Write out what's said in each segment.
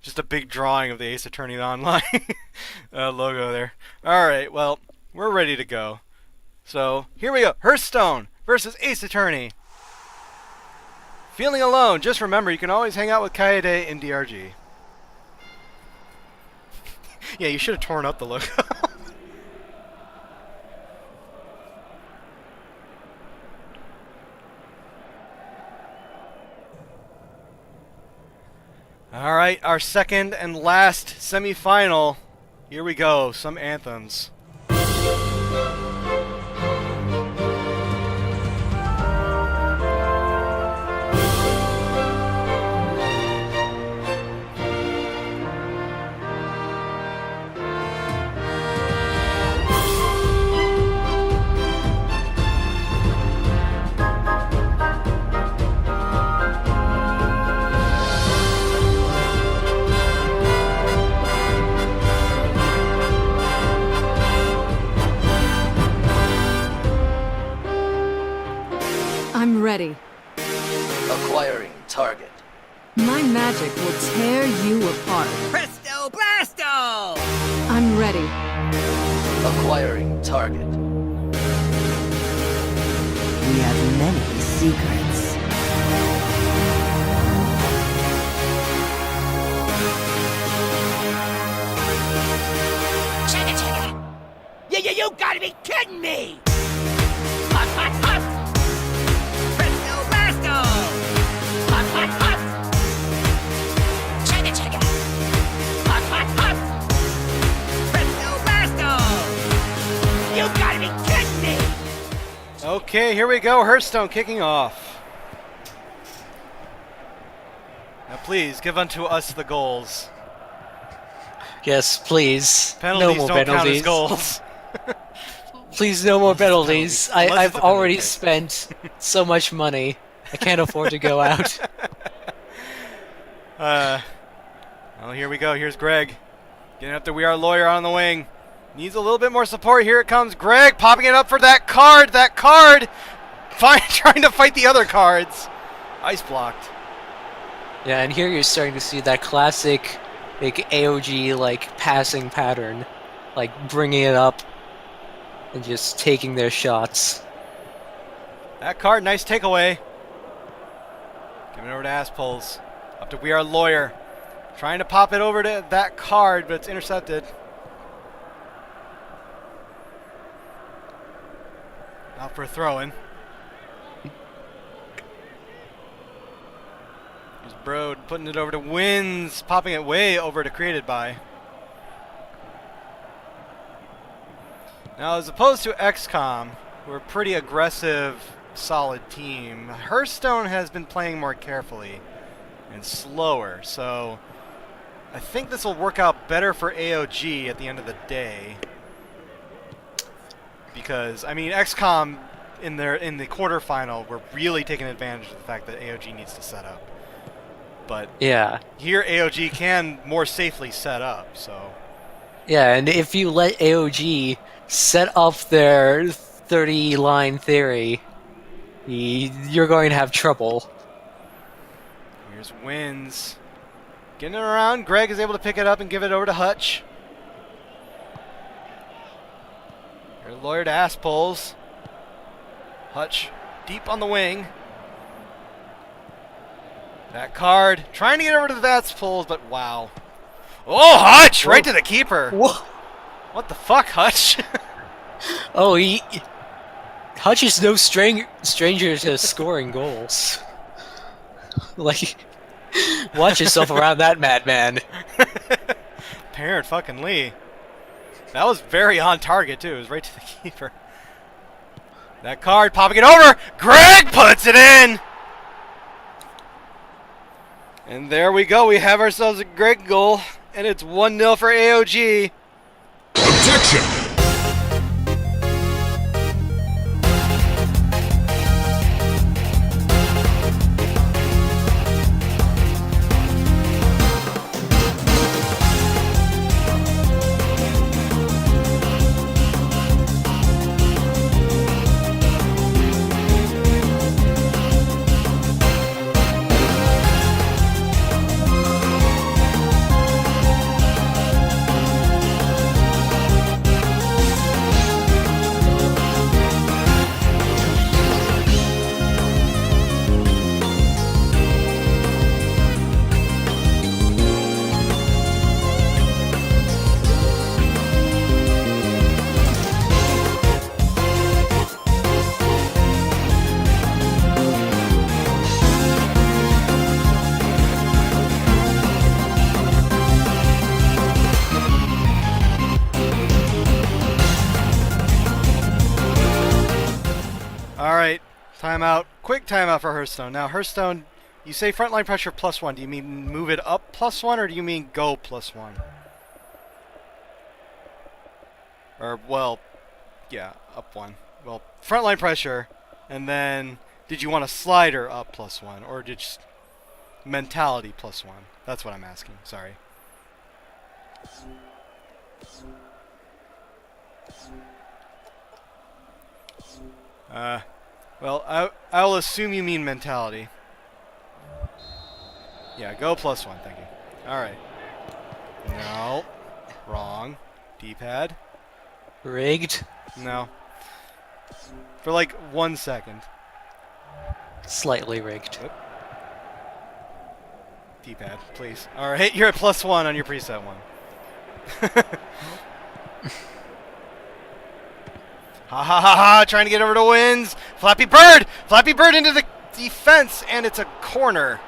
Just a big drawing of the Ace Attorney Online logo there. Alright, well, we're ready to go. So, here we go. Hearthstone versus Ace Attorney. Feeling alone? Just remember, you can always hang out with Kaede in DRG. Yeah, you should have torn up the logo. Alright, our second and last semifinal. Here we go, some anthems. I'm ready. Acquiring target. My magic will tear you apart. Presto Blasto! I'm ready. Acquiring target. We have many secrets. Check it! You gotta be kidding me! Hot, hot, hot! Presto Blasto! Hot, hot, hot! Check it! Hot, hot, hot! Presto Blasto! You gotta be kidding me! Okay, here we go. Hearthstone kicking off. Now please, give unto us the goals. Yes, please. Penalties no more don't penalties. count as goals. Please, no more penalties. Unless I've it's a already penalty. spent so much money. I can't afford to go out. Well, here we go. Here's Greg. Getting up there. We Are Lawyer on the wing. Needs a little bit more support. Here it comes. Greg popping it up for that card. That card. Trying to fight the other cards. Ice blocked. Yeah, and here you're starting to see that classic, like AOG passing pattern, like bringing it up and just taking their shots. That card. Nice takeaway. Giving it over to Asspulls. Up to We Are Lawyer. Trying to pop it over to that card, but it's intercepted. Out for a throw-in. Here's Brode putting it over to Wins, popping it way over to Created By. Now, as opposed to XCOM, who are a pretty aggressive, solid team, Hearthstone has been playing more carefully and slower, so I think this will work out better for AOG at the end of the day. Because, I mean, XCOM in the quarterfinal were really taking advantage of the fact that AOG needs to set up. But Yeah. here AOG can more safely set up, so... Yeah, and if you let AOG set up their 30-line theory, you're going to have trouble. Here's Wins. Getting it around. Greg is able to pick it up and give it over to Hutch. Here's Lawyer to Asspulls. Hutch deep on the wing. That card. Trying to get over to the Asspulls, but wow. Oh, Hutch! Right to the keeper. Whoa. What the fuck, Hutch? Oh, Hutch is no stranger to scoring goals. Like, watch yourself around that madman. Parent fucking Lee. That was very on target, too. It was right to the keeper. That card popping it over. Greg puts it in. And there we go. We have ourselves a Greg goal. And it's 1-0 for AOG. Objection! Timeout. Quick timeout for Hearthstone. Now, Hearthstone, you say frontline pressure +1. Do you mean move it up +1 or do you mean go +1? Or, well, yeah, up 1. Well, frontline pressure, and then did you want a slider up +1 or did just mentality +1? That's what I'm asking. Sorry. Well, I'll assume you mean mentality. Yeah, go +1, thank you. Alright. No. Wrong. D-pad. Rigged. No. For like 1 second. Slightly rigged. D-pad, please. Alright, you're at +1 on your preset one. Ha ha ha ha! Trying to get over to wins. Flappy Bird! Flappy Bird into the defense, and it's a corner.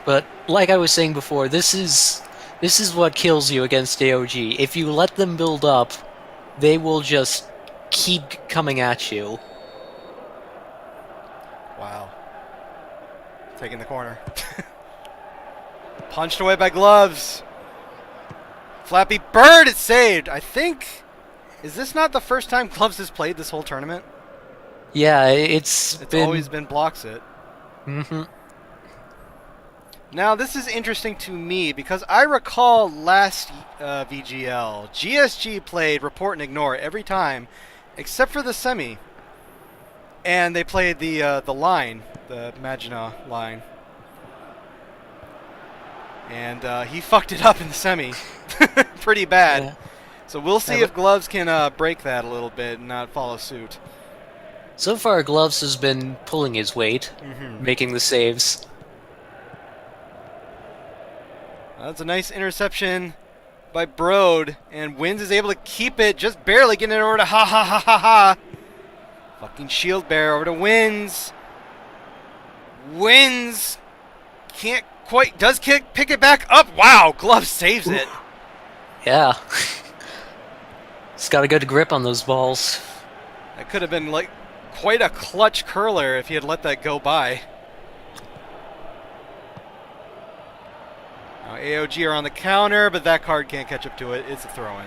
But like I was saying before, this is what kills you against AOG. If you let them build up, they will just keep coming at you. Wow. Taking the corner. Punched away by Gloves. Flappy Bird is saved. I think. Is this not the first time Gloves has played this whole tournament? Yeah, it's always been blocks it. Mm-hmm. Now, this is interesting to me because I recall last VGL, GSG played Report and Ignore every time except for the semi. And they played the line, the Magina line. And he fucked it up in the semi pretty bad. Yeah. So we'll see if Gloves can break that a little bit and not follow suit. So far, Gloves has been pulling his weight, making the saves. That's a nice interception by Broad, and Wins is able to keep it, just barely getting it over to ha ha ha ha ha. Fucking shield bear over to Wins. Wins can't quite, does pick it back up. Wow, Glove saves it. Yeah. He's got a good grip on those balls. That could have been like quite a clutch curler if he had let that go by. Now AOG are on the counter, but that card can't catch up to it. It's a throw-in.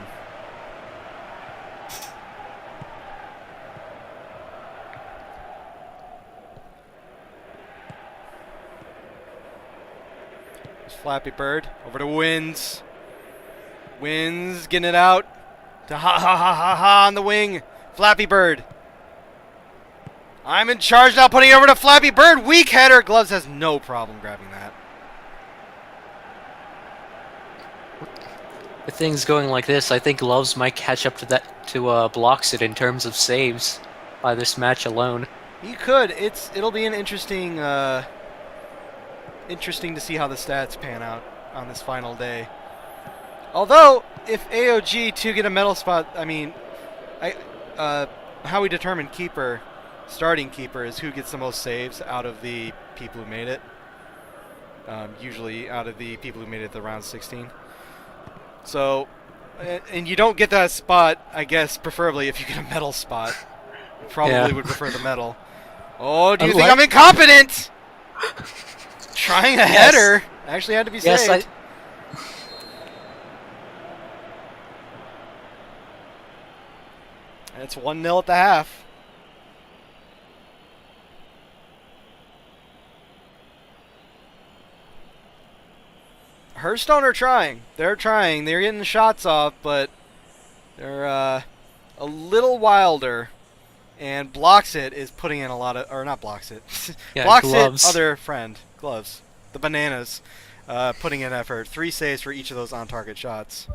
There's Flappy Bird over to Wins. Wins getting it out to ha ha ha ha ha on the wing. Flappy Bird. I'm in charge now, putting it over to Flappy Bird. Weak header. Gloves has no problem grabbing that. With things going like this, I think Gloves might catch up to Blocks it in terms of saves by this match alone. He could. It'll be an interesting to see how the stats pan out on this final day. Although, if AOG to get a medal spot, I mean, how we determine starting keeper is who gets the most saves out of the people who made it. Usually out of the people who made it to round 16. So, and you don't get that spot, I guess, preferably if you get a medal spot. You probably would prefer the medal. Oh, do you think I'm incompetent? Trying a header. Actually had to be saved. And it's 1-0 at the half. Hearthstone are trying. They're trying. They're getting the shots off, but they're a little wilder. And Blocks It is putting in a lot of, or not Blocks It. Yeah, Blocks Gloves. It, other friend, Gloves, the bananas, putting in effort. 3 saves for each of those on-target shots.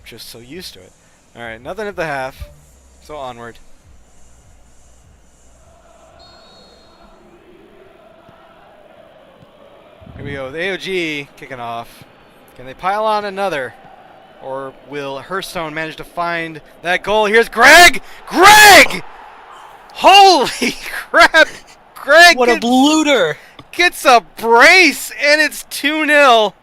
Just so used to it. All right, nothing at the half. So onward. Here we go with AOG kicking off. Can they pile on another? Or will Hearthstone manage to find that goal? Here's Greg! Greg! Holy crap! Greg! What a blooter! gets a brace, and it's 2-0.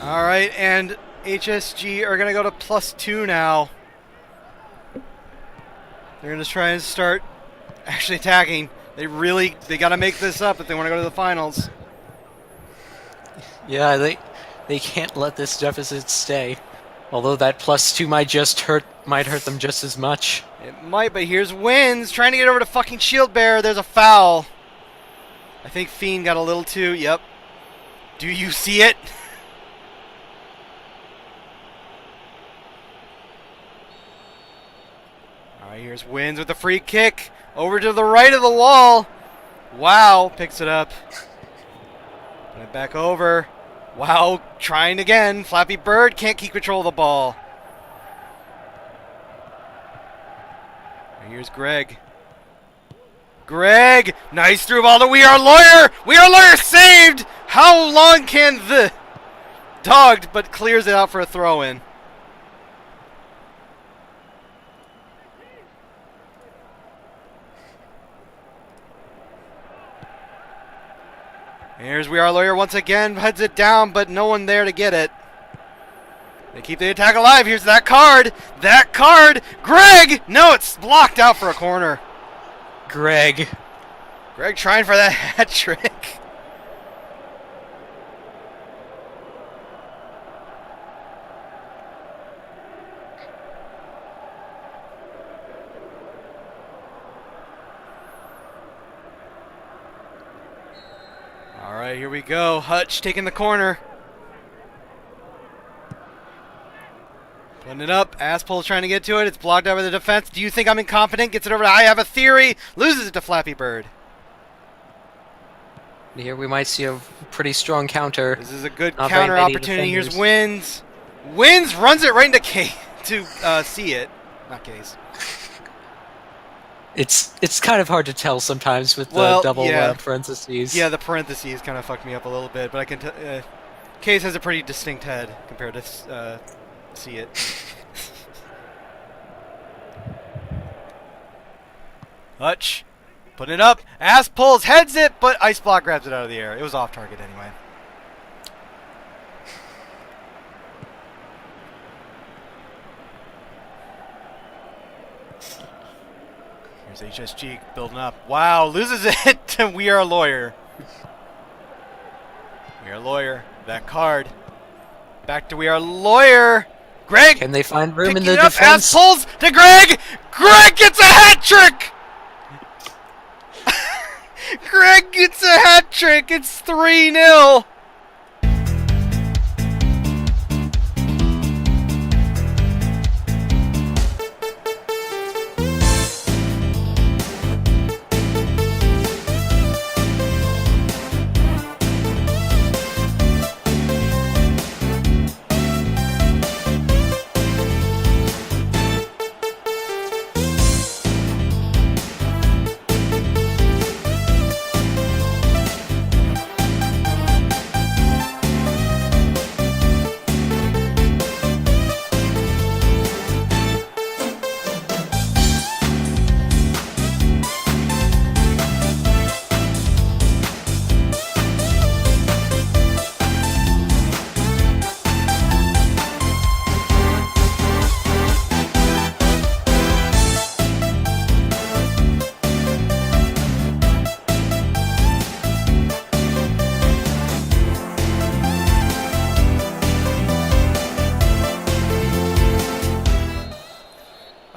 All right, and HSG are going to go to +2 now. They're going to try and start actually attacking. They got to make this up if they want to go to the finals. Yeah, they can't let this deficit stay. Although that +2 might hurt them just as much. It might, but here's Wins trying to get over to fucking Shield Bearer. There's a foul. I think Fiend got a little too. Yep. Do you see it? All right, here's Wins with the free kick over to the right of the wall. Wow, picks it up. Put it back over. Wow, trying again. Flappy Bird can't keep control of the ball. And here's Greg. Greg, nice through ball to We Are Lawyer. We Are Lawyer saved. How long can the dogged, but clears it out for a throw-in. Here's We Are Lawyer once again, heads it down, but no one there to get it. They keep the attack alive. Here's that card. That card. Greg! No, it's blocked out for a corner. Greg trying for that hat trick. All right, here we go. Hutch taking the corner. Putting it up. Asspole trying to get to it. It's blocked out by the defense. Do you think I'm incompetent? Gets it over to I Have a Theory. Loses it to Flappy Bird. Here we might see a pretty strong counter. This is a good Not very counter many opportunity. defenders. Here's Wins. Wins runs it right into Case to see it. Not Case. It's kind of hard to tell sometimes with the Well, double yeah. parentheses. Yeah, the parentheses kind of fucked me up a little bit, but I can tell. Case has a pretty distinct head compared to see it. Hutch. Putting it up. Ass pulls, heads it, but Ice Block grabs it out of the air. It was off target anyway. Here's HSG building up. Wow, loses it to We Are Lawyer. We Are Lawyer. That card. Back to We Are Lawyer. Greg! Can they find room in picking the it up. defense? Ass pulls to Greg! Greg gets a hat trick! Greg gets a hat trick. It's 3-0.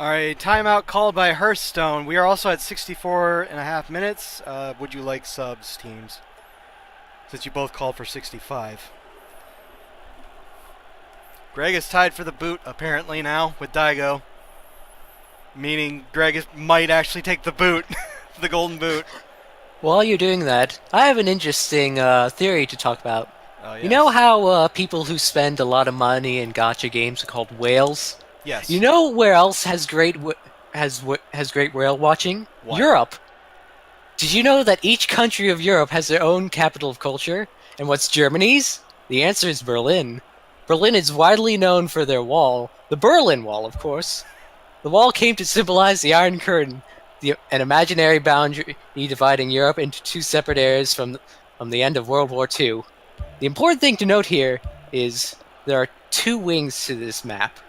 All right, timeout called by Hearthstone. We are also at 64 and a half minutes. Would you like subs, teams? Since you both called for 65. Greg is tied for the boot, apparently, now, with Daigo. Meaning Greg might actually take the boot, the golden boot. While you're doing that, I have an interesting theory to talk about. Oh, yes. You know how people who spend a lot of money in gacha games are called whales? Yes. You know where else has great whale watching? What? Europe. Did you know that each country of Europe has their own capital of culture? And what's Germany's? The answer is Berlin. Berlin is widely known for their wall, the Berlin Wall, of course. The wall came to symbolize the Iron Curtain, an imaginary boundary dividing Europe into two separate areas from the end of World War II. The important thing to note here is there are two wings to this map.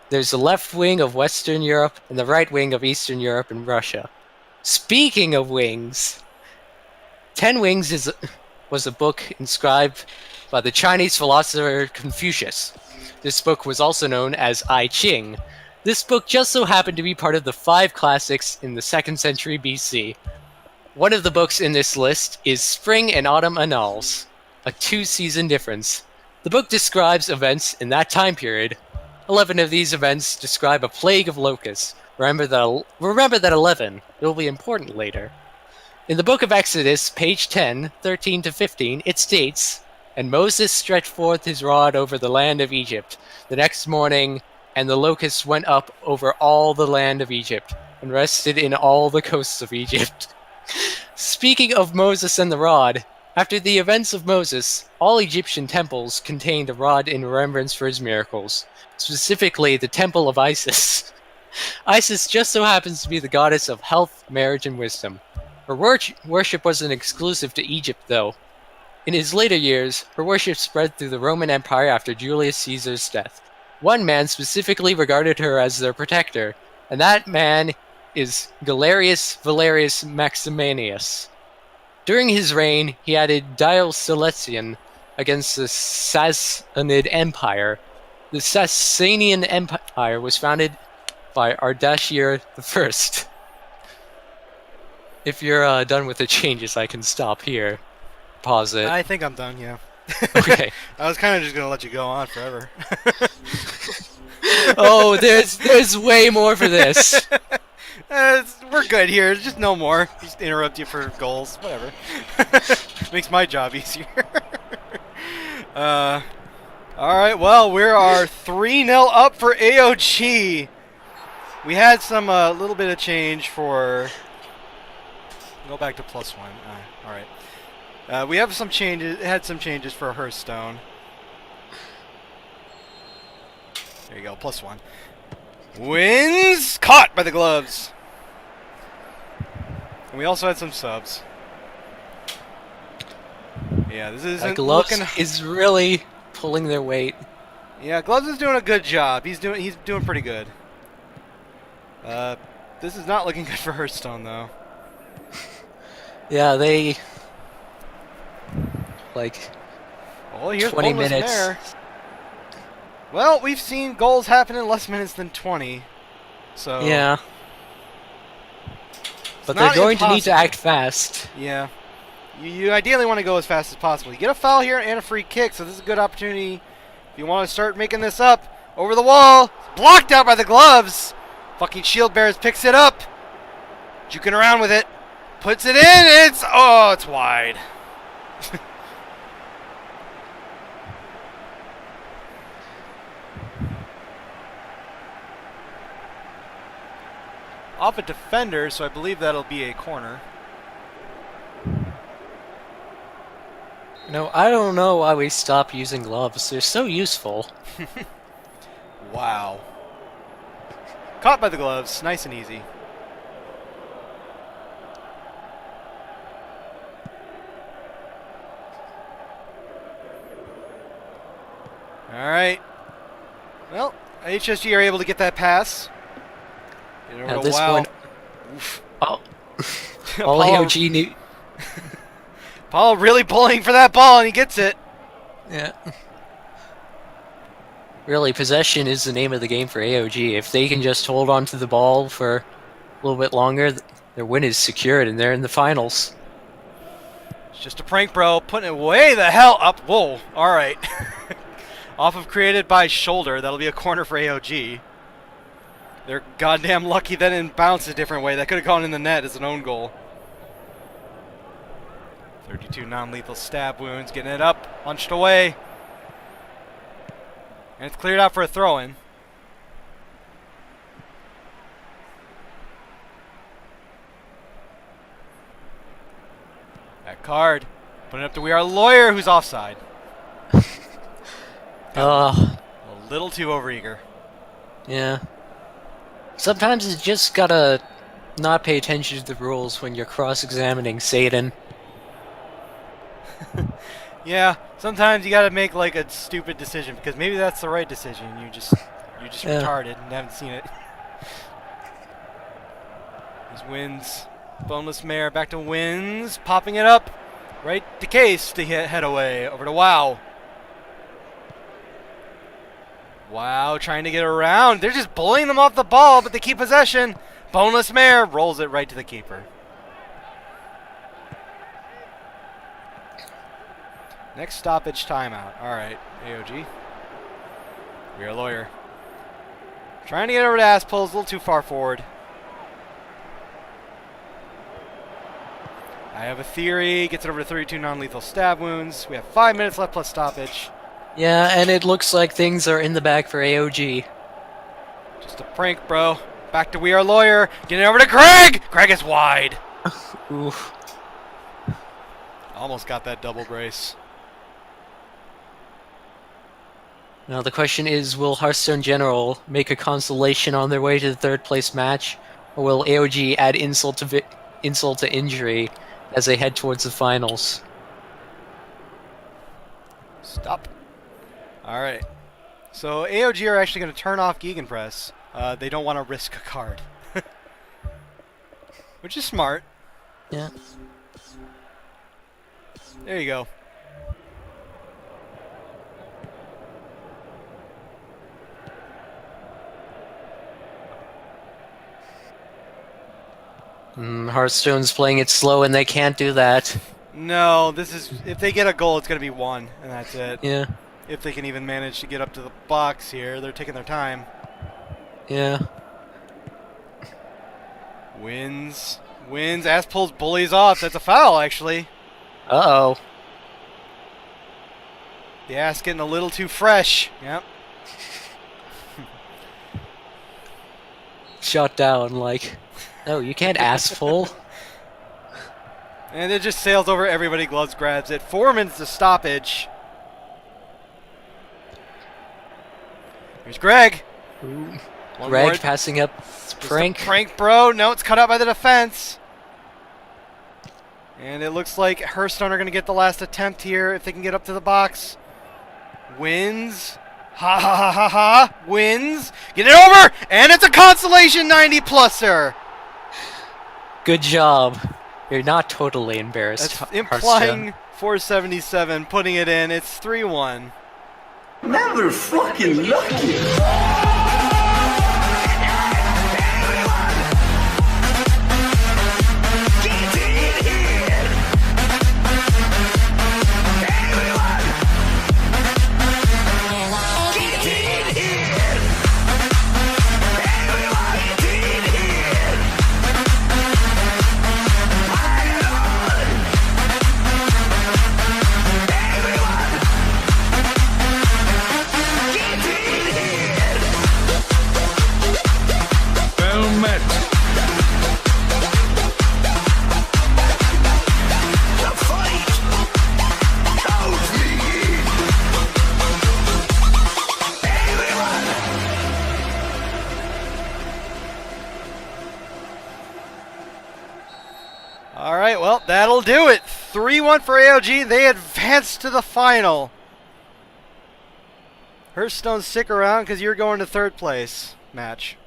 There's the left wing of Western Europe and the right wing of Eastern Europe and Russia. Speaking of wings, Ten Wings was a book inscribed by the Chinese philosopher Confucius. This book was also known as I Ching. This book just so happened to be part of the 5 classics in the 2nd century BC. One of the books in this list is Spring and Autumn Annals, a 2-season difference. The book describes events in that time period. 11 of these events describe a plague of locusts. Remember that 11. It will be important later. In the book of Exodus, page 10, 13 to 15, it states, "And Moses stretched forth his rod over the land of Egypt the next morning, and the locusts went up over all the land of Egypt, and rested in all the coasts of Egypt." Speaking of Moses and the rod, after the events of Moses, all Egyptian temples contained a rod in remembrance for his miracles, specifically the Temple of Isis. Isis just so happens to be the goddess of health, marriage, and wisdom. Her worship wasn't exclusive to Egypt, though. In his later years, her worship spread through the Roman Empire after Julius Caesar's death. One man specifically regarded her as their protector, and that man is Galerius Valerius Maximianus. During his reign, he added Diocletian against the Sassanid Empire. The Sasanian Empire was founded by Ardashir I. If you're done with the changes, I can stop here. Pause it. I think I'm done, yeah. Okay. I was kind of just going to let you go on forever. Oh, there's way more for this. We're good here. Just no more. Just interrupt you for goals. Whatever. Makes my job easier. All right. Well, we are 3-0 up for AOG. We had some little bit of change for. Go back to +1. All right. We have some changes. Had some changes for Hearthstone. There you go. +1. Wins caught by the gloves. And we also had some subs. Yeah, this isn't Gloves looking. is really pulling their weight. Yeah, Gloves is doing a good job. He's doing pretty good. This is not looking good for Hearthstone though. Yeah, they Oh, here's 20 boneless minutes. mare. Well, we've seen goals happen in less minutes than 20. So Yeah. But not they're going to need to impossible. act fast. Yeah. You ideally want to go as fast as possible. You get a foul here and a free kick, so this is a good opportunity. If you want to start making this up, over the wall, blocked out by the gloves. Fucking Shield Bears picks it up. Juking around with it. Puts it in, and it's wide. Off a defender, so I believe that'll be a corner. No, I don't know why we stopped using gloves. They're so useful. Wow. Caught by the gloves, nice and easy. Alright. Well, HSG are able to get that pass. Get over At to this WoW. point, Oof. all AOG need. Paul really pulling for that ball, and he gets it. Yeah. Really, possession is the name of the game for AOG. If they can just hold on to the ball for a little bit longer, their win is secured and they're in the finals. It's just a prank, bro. Putting it way the hell up. Whoa. All right. Off of created by shoulder. That'll be a corner for AOG. They're goddamn lucky that didn't bounce a different way. That could have gone in the net as an own goal. 32 non-lethal stab wounds. Getting it up. Punched away. And it's cleared out for a throw-in. That card. Putting it up to We Are Lawyer, who's offside. Uh, A little too overeager. yeah. Sometimes you just gotta not pay attention to the rules when you're cross-examining Satan. Yeah, sometimes you gotta make like a stupid decision because maybe that's the right decision. You're just Yeah. retarded and haven't seen it. These wins. Boneless Mare back to wins. Popping it up. Right to Case to head away. Over to Wow. Wow, trying to get around. They're just bullying them off the ball, but they keep possession. Boneless Mare rolls it right to the keeper. Next stoppage timeout. All right, AOG. We Are Lawyer. Trying to get over to ass pulls, a little too far forward. I have a theory. Gets it over to 32 non-lethal stab wounds. We have 5 minutes left plus stoppage. Yeah, and it looks like things are in the bag for AOG. Just a prank, bro. Back to We Are Lawyer. Getting it over to Greg. Greg is wide. Oof. Almost got that double brace. Now the question is, will Hearthstone General make a consolation on their way to the third place match, or will AOG add insult to injury as they head towards the finals? Stop. All right. So AOG are actually going to turn off Gegenpress. They don't want to risk a card. Which is smart. Yeah. There you go. Hearthstone's playing it slow and they can't do that. No, this is... If they get a goal, it's going to be one, and that's it. Yeah. If they can even manage to get up to the box here. They're taking their time. Yeah. Wins. Wins. Ass pulls bullies off. That's a foul, actually. Uh-oh. The ass getting a little too fresh. Yep. Shot down, like, no, you can't ass full. And it just sails over everybody. Gloves grabs it. 4 minutes to stoppage. Here's Greg. One Greg more. passing up Just prank. a prank, bro. No, it's cut out by the defense. And it looks like Hearthstone are going to get the last attempt here if they can get up to the box. Wins. Ha ha ha ha ha. Wins. Get it over. And it's a consolation 90-pluser. Good job. You're not totally embarrassed, That's Hearthstone. implying 477, putting it in. It's 3-1. Never fucking lucky. Well met. All right, well, that'll do it. 3-1 for AOG. They advance to the final. Hearthstone, stick around because you're going to third place match.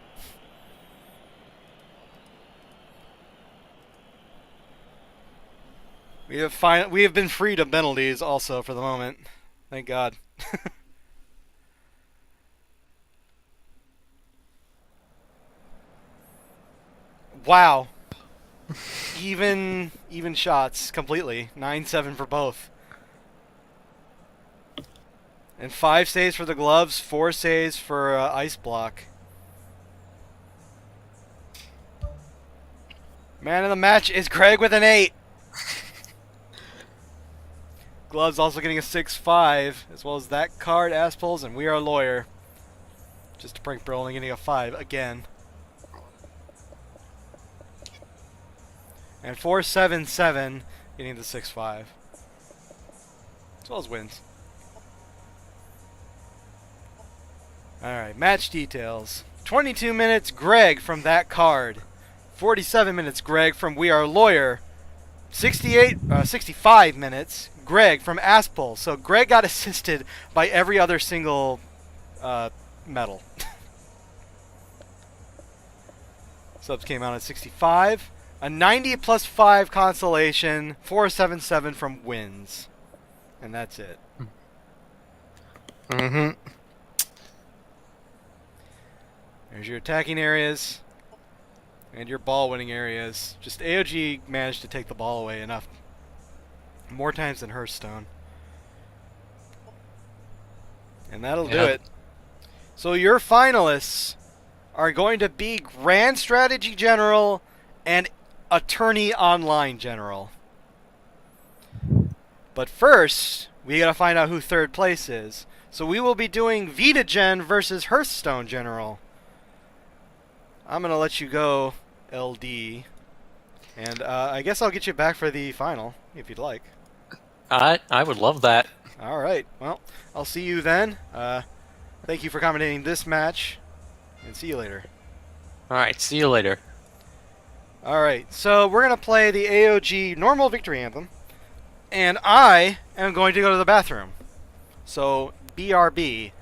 We have been freed of penalties also for the moment. Thank God. Wow. Even shots completely. 9-7 for both. And 5 saves for the gloves, 4 saves for ice block. Man of the match is Greg with an 8. Gloves also getting a 6-5, as well as that card, ass pulls, and we are a lawyer. Just to prank Brolin getting a 5 again. And 4-7-7 getting the 6-5. As well as wins. Alright, match details. 22 minutes, Greg from that card. 47 minutes, Greg from We Are Lawyer. 65 minutes, Greg from Aspel. So Greg got assisted by every other single medal. Subs came out at 65. A 90 plus 5 consolation. 4-7-7 from wins. And that's it. Mm-hmm. There's your attacking areas. And your ball winning areas. Just AOG managed to take the ball away enough. More times than Hearthstone. And that'll do it. So your finalists are going to be Grand Strategy General and Attorney Online General. But first, we gotta find out who third place is. So we will be doing Vita Gen versus Hearthstone General. I'm gonna let you go, LD. And I guess I'll get you back for the final, if you'd like. I would love that. Alright, well, I'll see you then. Thank you for commentating this match, and see you later. Alright, see you later. Alright, so we're going to play the AOG normal victory anthem, and I am going to go to the bathroom. So, BRB.